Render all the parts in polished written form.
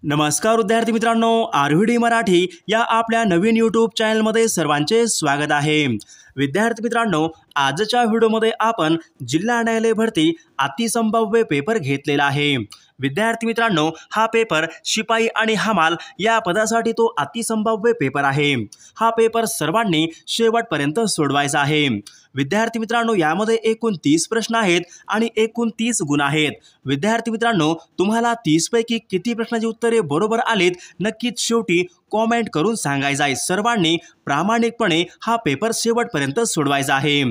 नमस्कार विद्यार्थी मित्रांनो, आरव्हीडी मराठी या आपल्या नवीन यूट्यूब चॅनलमध्ये सर्वांचे स्वागत आहे। विद्यार्थी मित्रांनो, आजच्या व्हिडिओमध्ये आपण जिल्हा न्यायालय भरती अतिसंभाव्य पेपर घेतलेला आहे। विद्यार्थी मित्रांनो, हा पेपर शिपाई आणि हमाल या पदासाठी तो अतिसंभाव्य पेपर आहे। हा पेपर सर्वांनी शेवटपर्यंत सोडवायचा आहे। विद्यार्थी मित्रांनो, यामध्ये एकूण 30 प्रश्न आहेत आणि एकूण 30 गुण आहेत। विद्यार्थी मित्रांनो, तुम्हाला 30 पैकी किती प्रश्नांची उत्तरे बरोबर आलीत नक्कीच शेवटी कमेंट करून सांगायचं आहे। सर्वांनी प्रामाणिकपणे हा पेपर शेवटपर्यंत सोडवायचा आहे।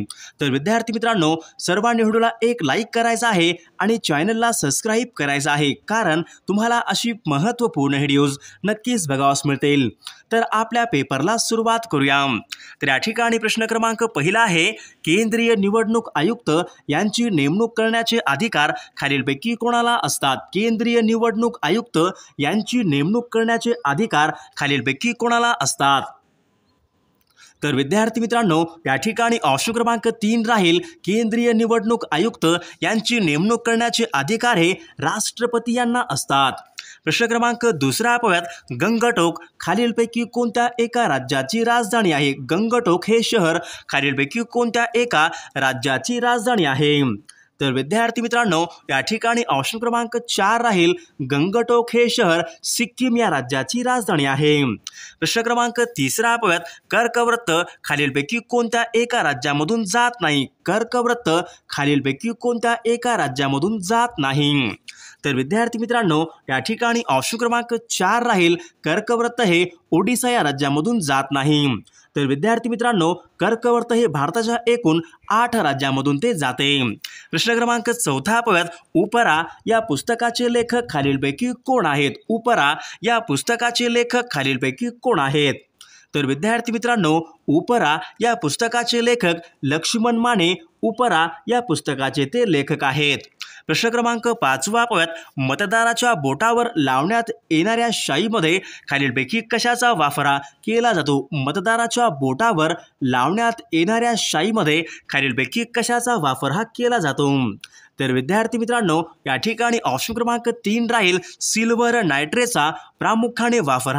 तर विद्यार्थी मित्रांनो, सर्वांनी व्हिडिओला एक लाईक करायचा आहे आणि चॅनलला सबस्क्राइब करायचं आहे, कारण तुम्हाला अशी महत्त्वपूर्ण व्हिडिओज नक्कीच बघावयास मिळतील। तर आपल्या पेपरला सुरुवात करूया। तर या ठिकाणी प्रश्न क्रमांक पहिला आहे, केंद्रीय निवडणूक आयुक्त यांची नेमणूक करण्याचे अधिकार खालीलपैकी कोणाला असतात? केंद्रीय निवडणूक आयुक्त यांची नेमणूक करण्याचे अधिकार खालीलपैकी कोणाला असतात? तर विद्यार्थी मित्रांनो, या ठिकाणी ऑप्शन क्रमांक 3 राहील, केंद्रीय निवडणूक आयुक्त यांची नेमणूक करण्याचे अधिकार हे राष्ट्रपती यांना असतात। प्रश्न क्रमांक दुसरा पाहूयात, गंगटोक खालीलपैकी कोणत्या एका राज्याची राजधानी आहे? गंगटोक हे शहर खालीलपैकी कोणत्या एका राज्याची राजधानी आहे? तर विद्यार्थी मित्रांनो, या ठिकाणी ऑप्शन क्रमांक 4 राहील, गंगटोक हे शहर सिक्कीम या राज्याची राजधानी आहे। प्रश्न क्रमांक तिसरा पाहूयात, कर्कवृत्त खालीलपैकी कोणत्या एका राज्यामधून जात नाही? कर्कवृत्त खालीलपैकी कोणत्या एका राज्यामधून जात नाही? तर विद्यार्थी मित्रांनो, या ठिकाणी ऑप्शन क्रमांक 4 राहील, कर्कवृत्त हे ओडिशा या राज्यामधून जात नाही। तर विद्यार्थी मित्रांनो, कर्कवृत्त हे भारताच्या एकूण 8 राज्यांमधून ते जाते। प्रश्न क्रमांक 4 पाहूयात, उपरा या पुस्तकाचे लेखक खालीलपैकी कोण आहेत? उपरा या पुस्तकाचे लेखक खालीलपैकी कोण आहेत? तर विद्यार्थी मित्रांनो, उपरा या पुस्तकाचे लेखक लक्ष्मण माने उपरा या पुस्तकाचे ते लेखक आहेत। प्रश्न क्रमांक 5 पाहूयात, मतदाराच्या बोटावर लावण्यात येणाऱ्या शाईमध्ये खालीलपैकी कशाचा वापर केला जातो? मतदाराच्या बोटावर लावण्यात येणाऱ्या शाईमध्ये खालीलपैकी कशाचा वापर केला जातो? तर विद्यार्थी मित्रांनो, या ठिकाणी ऑप्शन क्रमांक 3 राहील, सिल्वर नायट्रेटचा प्रामुख्याने वापर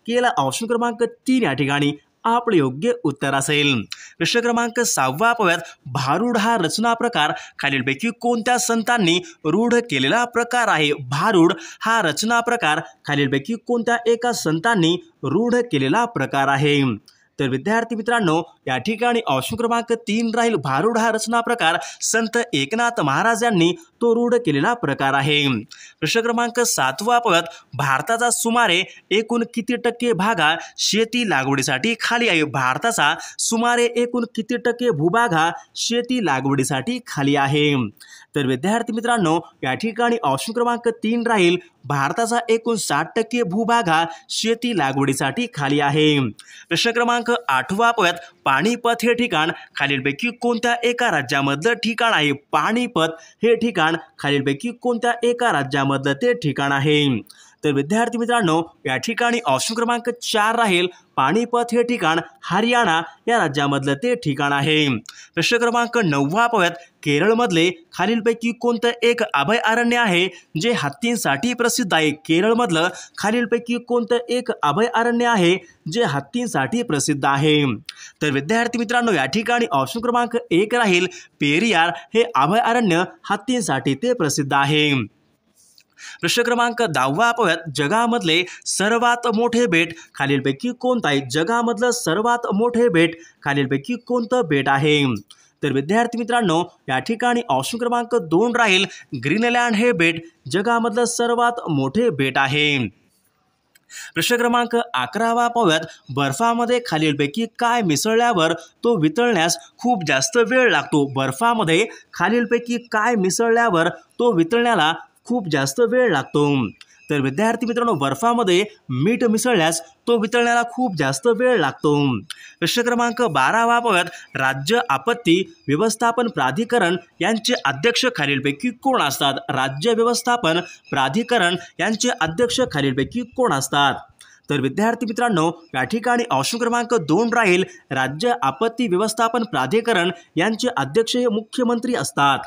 केला। ऑप्शन क्रमांक 3 या ठिकाणी आपले योग्य उत्तर असेल। प्रश्न क्रमांक 6 पाहूयात, भारूड हा रचना प्रकार खालीलपैकी कोणत्या संतांनी रूढ केलेला प्रकार आहे? भारूड हा रचना प्रकार खालीलपैकी कोणत्या एका संतांनी रूढ केलेला प्रकार आहे? तर विद्यार्थी मित्रांनो, या ठिकाणी ऑप्शन क्रमांक 3 राहील, भारूड हा रचना प्रकार संत एकनाथ महाराज यांनी तो रूढ केलेला प्रकार आहे। प्रश्न क्रमांक 7 पाहूयात, भारताचा सुमारे एकूण किती टक्के भाग शेती लागवडीसाठी खाली आहे? भारताचा सुमारे एकूण किती टक्के भूभाग शेती लागवडीसाठी खाली आहे? तर विद्यार्थी मित्रांनो, या ठिकाणी ऑप्शन क्रमांक 3 राहील, भारताचा एकूण 60% भूभाग शेती लागवडीसाठी खाली आहे। प्रश्न क्रमांक 8 पाहूयात, पाणीपत हे ठिकाण खालीलपैकी कोणत्या एका राज्यामधलं ठिकाण आहे? पाणीपत हे ठिकाण खालीलपैकी कोणत्या एका राज्यामधलं ते ठिकाण आहे? तर विद्यार्थी मित्रांनो, या ठिकाणी ऑप्शन क्रमांक 4 राहील, पाणीपत हे ठिकाण हरियाणा या राज्यामधलं ते ठिकाण आहे। प्रश्न क्रमांक 9 पाहूयात, केरळमधले खालीलपैकी कोणतं एक अभयारण्य आहे जे हत्तींसाठी प्रसिद्ध आहे? केरळमधलं खालीलपैकी कोणतं एक अभयारण्य आहे जे हत्तींसाठी प्रसिद्ध आहे? तर विद्यार्थी मित्रांनो, या ठिकाणी ऑप्शन क्रमांक 1 राहील, पेरियार हे अभयारण्य हत्तींसाठी ते प्रसिद्ध आहे। प्रश्न क्रमांक 10 पाहूयात, जगामधले सर्वात मोठे बेट खालीलपैकी कोणतं आहे? जगामधलं सर्वात मोठे बेट खालीलपैकी कोणतं बेट आहे? तर विद्यार्थी मित्रांनो, या ठिकाणी ऑप्शन क्रमांक 2 राहील, ग्रीनलँड हे बेट जगामधलं सर्वात मोठे बेट आहे। प्रश्न क्रमांक 11 पाहूयात, बर्फामध्ये खालीलपैकी काय मिसळल्यावर तो वितळण्यास खूप जास्त वेळ लागतो? बर्फामध्ये खालीलपैकी काय मिसळल्यावर तो वितळण्याला खूप जास्त वेळ लागतो? तर विद्यार्थी मित्रांनो, बर्फामध्ये मीठ मिसळल्यास तो वितळण्याला खूप जास्त वेळ लागतो। प्रश्न क्रमांक 12 पाहूयात, राज्य आपत्ती व्यवस्थापन प्राधिकरण यांचे अध्यक्ष खालीलपैकी कोण असतात? राज्य व्यवस्थापन प्राधिकरण यांचे अध्यक्ष खालीलपैकी कोण असतात? तर विद्यार्थी मित्रांनो, या ठिकाणी ऑप्शन क्रमांक 2 राहील राज्य आपत्ती व्यवस्थापन प्राधिकरण यांचे अध्यक्ष हे मुख्यमंत्री असतात.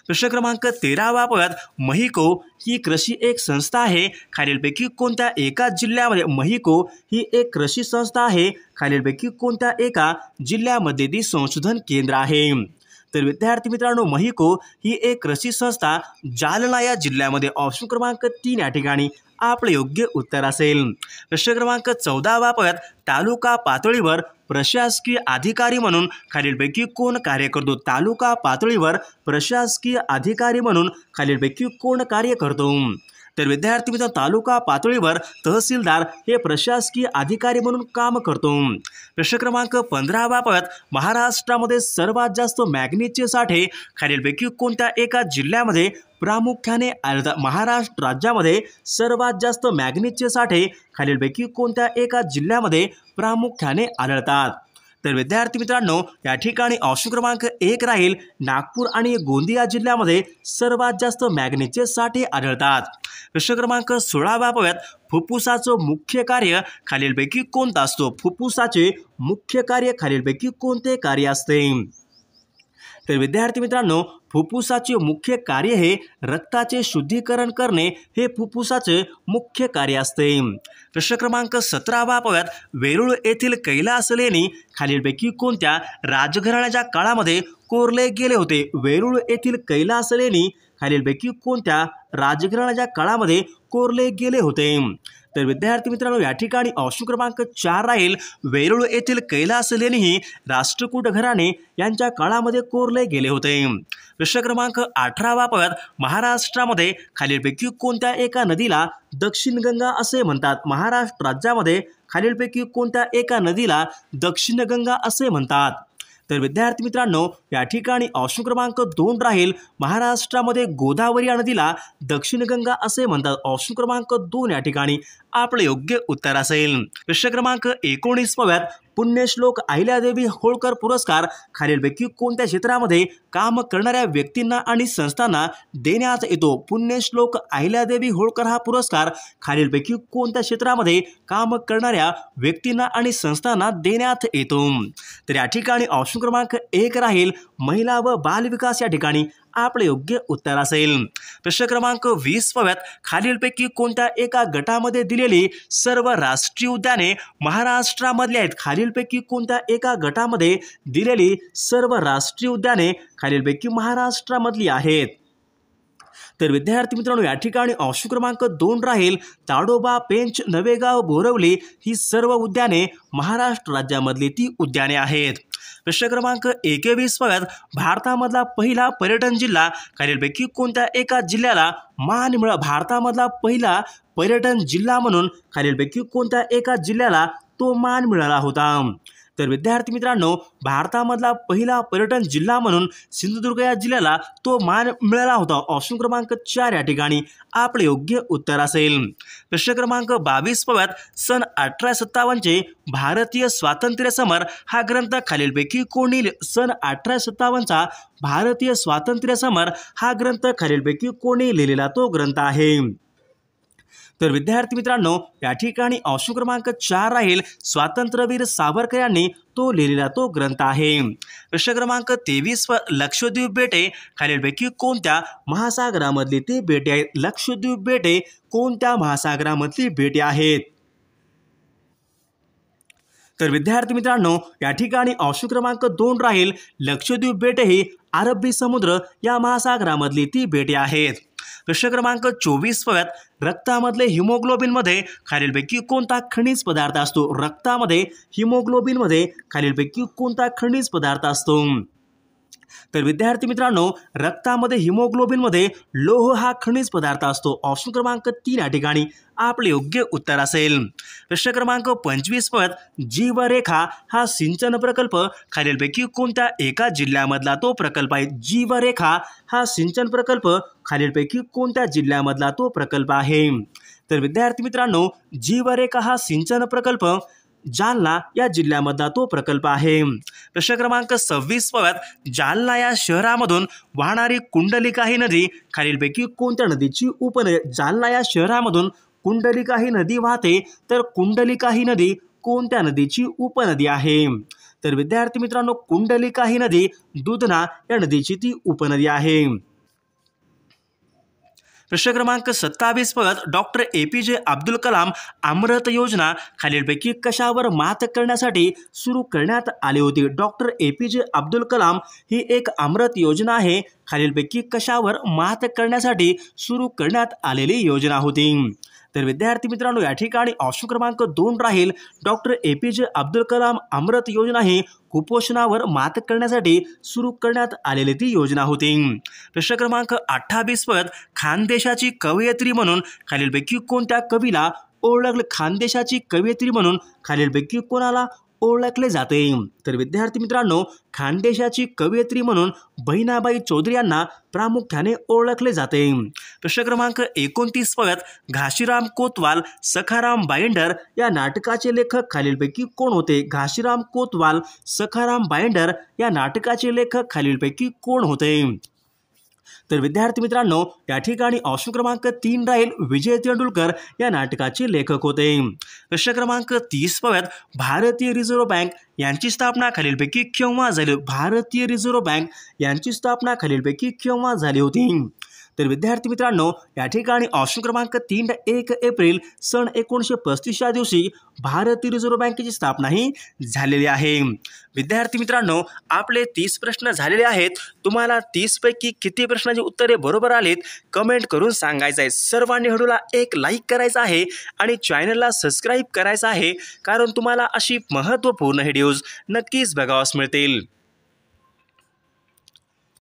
प्रश्न क्रमांक 13 पाहूयात. महिको ही कृषी एक संस्था आहे, खालीलपैकी कोणत्या एका जिल्ह्यामध्ये महिको ही एक कृषी संस्था आहे, खालीलपैकी कोणत्या एका जिल्ह्यामध्ये ती संशोधन केंद्र आहे. तर विद्यार्थी मित्रांनो, महिको ही एक कृषी संस्था जालना या जिल्ह्यामध्ये ऑप्शन क्रमांक 3 या ठिकाणी आपले योग्य उत्तर असेल. प्रश्न क्रमांक 14 पाहूयात. तालुका पातळीवर प्रशासकीय अधिकारी म्हणून खालीलपैकी कोण कार्य करतो? तालुका पातळीवर प्रशासकीय अधिकारी म्हणून खालीलपैकी कोण कार्य करतो? तर विद्यार्थी मित्रांनो, तालुका पातळीवर तहसीलदार हे प्रशासकीय अधिकारी म्हणून काम करतो. प्रश्न क्रमांक 15 पाहूयात. महाराष्ट्रामध्ये सर्वात जास्त मॅग्नीजचे साठे खालीलपैकी कोणत्या एका जिल्ह्यामध्ये प्रामुख्याने आढळतात? महाराष्ट्र राज्यामध्ये सर्वात जास्त मॅग्नीजचे साठे खालीलपैकी कोणत्या एका जिल्ह्यामध्ये प्रामुख्याने आढळतात? तर विद्यार्थी मित्रांनो, या ठिकाणी ऑप्शन क्रमांक 1 राहील नागपूर आणि गोंदिया जिल्ह्यामध्ये सर्वात जास्त मॅग्नीजचे साठे आढळतात. प्रश्न क्रमांक 16 पाहूयात. फुफ्फुसाचं मुख्य कार्य खालीलपैकी कोणतं असतो? फुफ्फुसाचे मुख्य कार्य खालीलपैकी कोणते कार्य असते? तर विद्यार्थी मित्रांनो, फुफ्फुसाचे मुख्य कार्य हे रक्ताचे शुद्धीकरण करणे हे फुफ्फुसाचे मुख्य कार्य असते. प्रश्न क्रमांक 17 पाहूयात. वेरूळ येथील कैलास लेणी खालीलपैकी कोणत्या राजघराण्याच्या काळामध्ये कोरले गेले होते? वेरूळ येथील कैलास लेणी खालीलपैकी कोणत्या राजघराण्याच्या काळामध्ये कोरले गेले होते? तर विद्यार्थी मित्रांनो, या ठिकाणी ऑप्शन क्रमांक 4 राहील वेरूळ येथील कैलास लेणी ही राष्ट्रकूट घराणे यांच्या काळामध्ये कोरले गेले होते. प्रश्न क्रमांक 18 पाहूयात. महाराष्ट्रामध्ये खालीलपैकी कोणत्या एका नदीला दक्षिण गंगा असे म्हणतात? महाराष्ट्र राज्यामध्ये खालीलपैकी कोणत्या एका नदीला दक्षिण गंगा असे म्हणतात? तर विद्यार्थी मित्रांनो, या ठिकाणी ऑप्शन क्रमांक 2 राहील महाराष्ट्रामध्ये गोदावरी या नदीला दक्षिण गंगा असे म्हणतात. ऑप्शन क्रमांक 2 या ठिकाणी आपले योग्य उत्तर असेल. प्रश्न क्रमांक 19 पाहूयात. पुण्यश्लोक अहिल्यादेवी होळकर पुरस्कार खालीलपैकी कोणत्या क्षेत्रामध्ये काम करणाऱ्या व्यक्तींना आणि संस्थांना देण्यात येतो? पुण्यश्लोक अहिल्यादेवी होळकर हा पुरस्कार खालीलपैकी कोणत्या क्षेत्रामध्ये काम करणाऱ्या व्यक्तींना आणि संस्थांना देण्यात येतो? तर या ठिकाणी ऑप्शन क्रमांक 1 राहील महिला व बालविकास या ठिकाणी आपले योग्य उत्तर असेल. प्रश्न क्रमांक 20 पाहूयात. खालीलपैकी कोणत्या एका गटामध्ये दिलेली सर्व राष्ट्रीय उद्याने महाराष्ट्रामधली आहेत? खालीलपैकी कोणत्या एका गटामध्ये दिलेली सर्व राष्ट्रीय उद्याने खालीलपैकी महाराष्ट्रामधली आहेत? तर विद्यार्थी मित्रांनो, या ठिकाणी ऑप्शन क्रमांक 2 राहील ताडोबा, पेंच, नवेगाव, बोरवली ही सर्व उद्याने महाराष्ट्र राज्यामधली ती उद्याने आहेत. प्रश्न क्रमांक 21 पाहूयात. भारतामधला पहिला पर्यटन जिल्हा खालीलपैकी कोणत्या एका जिल्ह्याला मान मिळाला? भारतामधला पहिला पर्यटन जिल्हा म्हणून खालीलपैकी कोणत्या एका जिल्ह्याला तो मान मिळाला होता? तर विद्यार्थी मित्रांनो, भारतामधला पहिला पर्यटन जिल्हा म्हणून सिंधुदुर्ग या जिल्ह्याला तो मान मिळाला होता. ऑप्शन क्रमांक 4 या ठिकाणी आपले योग्य उत्तर असेल. प्रश्न क्रमांक 22 पाहूयात. सन 1857 भारतीय स्वातंत्र्य समर हा ग्रंथ खालीलपैकी कोणी सन 1857 भारतीय स्वातंत्र्य समर हा ग्रंथ खालीलपैकी कोणी लिहिलेला तो ग्रंथ आहे? तर विद्यार्थी मित्रांनो, या ठिकाणी ऑप्शन क्रमांक 4 राहील स्वातंत्र्यवीर सावरकर यांनी तो लिहिलेला तो ग्रंथ आहे. प्रश्न क्रमांक 23 लक्षद्वीप बेटे खालीलपैकी कोणत्या महासागरामधली ती बेटे आहेत? लक्षद्वीप बेटे कोणत्या महासागरामधली बेटे आहेत? तर विद्यार्थी मित्रांनो, या ठिकाणी ऑप्शन क्रमांक 2 राहील लक्षद्वीप बेटे ही अरबी समुद्र या महासागरामधली ती बेटे आहेत. प्रश्न क्रमांक 24 पाहूयात. रक्तामधले हिमोग्लोबिनमध्ये खालीलपैकी कोणता खनिज पदार्थ असतो? रक्तामध्ये हिमोग्लोबिनमध्ये खालीलपैकी कोणता खनिज पदार्थ असतो? तर विद्यार्थी मित्रांनो, रक्तामध्ये हिमोग्लोबिनमध्ये लोह हा खनिज पदार्थ असतो. ऑप्शन क्रमांक 3 या ठिकाणी आपले योग्य उत्तर असेल. प्रश्न क्रमांक 25 पाहूयात. जीवरेखा हा सिंचन प्रकल्प खालीलपैकी कोणत्या एका जिल्ह्यामधला तो प्रकल्प आहे? जीवरेखा हा सिंचन प्रकल्प खालीलपैकी कोणत्या जिल्ह्यामधला तो प्रकल्प आहे? तर विद्यार्थी मित्रांनो, जीवरेखा हा सिंचन प्रकल्प जालना या जिल्ह्यामधला तो प्रकल्प आहे. प्रश्न क्रमांक 26 पाहूयात. जालना या शहरामधून वाहणारी कुंडलिका ही नदी खालीलपैकी कोणत्या नदीची उपनदी? जालना या शहरामधून कुंडलिका ही नदी वाहते, तर कुंडलिका ही नदी कोणत्या नदीची उपनदी आहे? तर विद्यार्थी मित्रांनो, कुंडलिका ही नदी दुधना या नदीची ती उपनदी आहे. प्रश्न क्रमांक 27 बघा, डॉक्टर APJ अब्दुल कलाम अमृत योजना खालीलपैकी कशावर मात करण्यासाठी सुरू करण्यात आली होती? डॉक्टर APJ अब्दुल कलाम ही एक अमृत योजना आहे, खालीलपैकी कशावर मात करण्यासाठी सुरू करण्यात आलेली योजना होती? तर विद्यार्थी मित्रांनो, या ठिकाणी ऑप्शन क्रमांक 2 राहील. डॉक्टर APJ अब्दुल कलाम अमृत योजना ही कुपोषणावर मात करण्यासाठी सुरू करण्यात आलेली ती योजना होती. प्रश्न क्रमांक 28 पद, खानदेशाची कवयित्री म्हणून खालीलपैकी कोणत्या कवीला ओळखले? खानदेशाची कवयित्री म्हणून खालीलपैकी कोणाला ओळखले जाते? तर विद्यार्थी मित्रांनो, खानदेशाची कवयित्री म्हणून बहिणाबाई चौधरी यांना प्रामुख्याने ओळखले जाते. प्रश्न क्रमांक 29 बघा, घाशीराम कोतवाल सखाराम बाइंडर या नाटकाचे लेखक खालीलपैकी कोण होते? घाशीराम कोतवाल सखाराम बाइंडर या नाटकाचे लेखक खालीलपैकी कोण होते? तर विद्यार्थी मित्रांनो, या ठिकाणी ऑप्शन क्रमांक 3 राहील. विजय तेंडुलकर या नाटकाचे लेखक होते. प्रश्न क्रमांक 30 बघा, भारतीय रिझर्व्ह बँक यांची स्थापना खालीलपैकी केव्हा झाली? भारतीय रिझर्व्ह बँक यांची स्थापना खालीलपैकी केव्हा झाली होती? तर विद्यार्थी मित्रांनो, या ठिकाणी ऑप्शन क्रमांक 3 1 एप्रिल सन 1935 या दिवशी भारतीय रिझर्व्ह बँकेची स्थापना ही झालेली आहे. विद्यार्थी मित्रांनो, आपले 30 प्रश्न झालेले आहेत. तुम्हाला 30 पैकी किती प्रश्नांची उत्तरे बरोबर आलीत कमेंट करून सांगायचं आहे. सर्वांनी व्हिडिओला एक लाईक करायचा आहे आणि चॅनलला सबस्क्राईब करायचं आहे, कारण तुम्हाला अशी महत्त्वपूर्ण व्हिडिओज नक्कीच बघावयास मिळतील.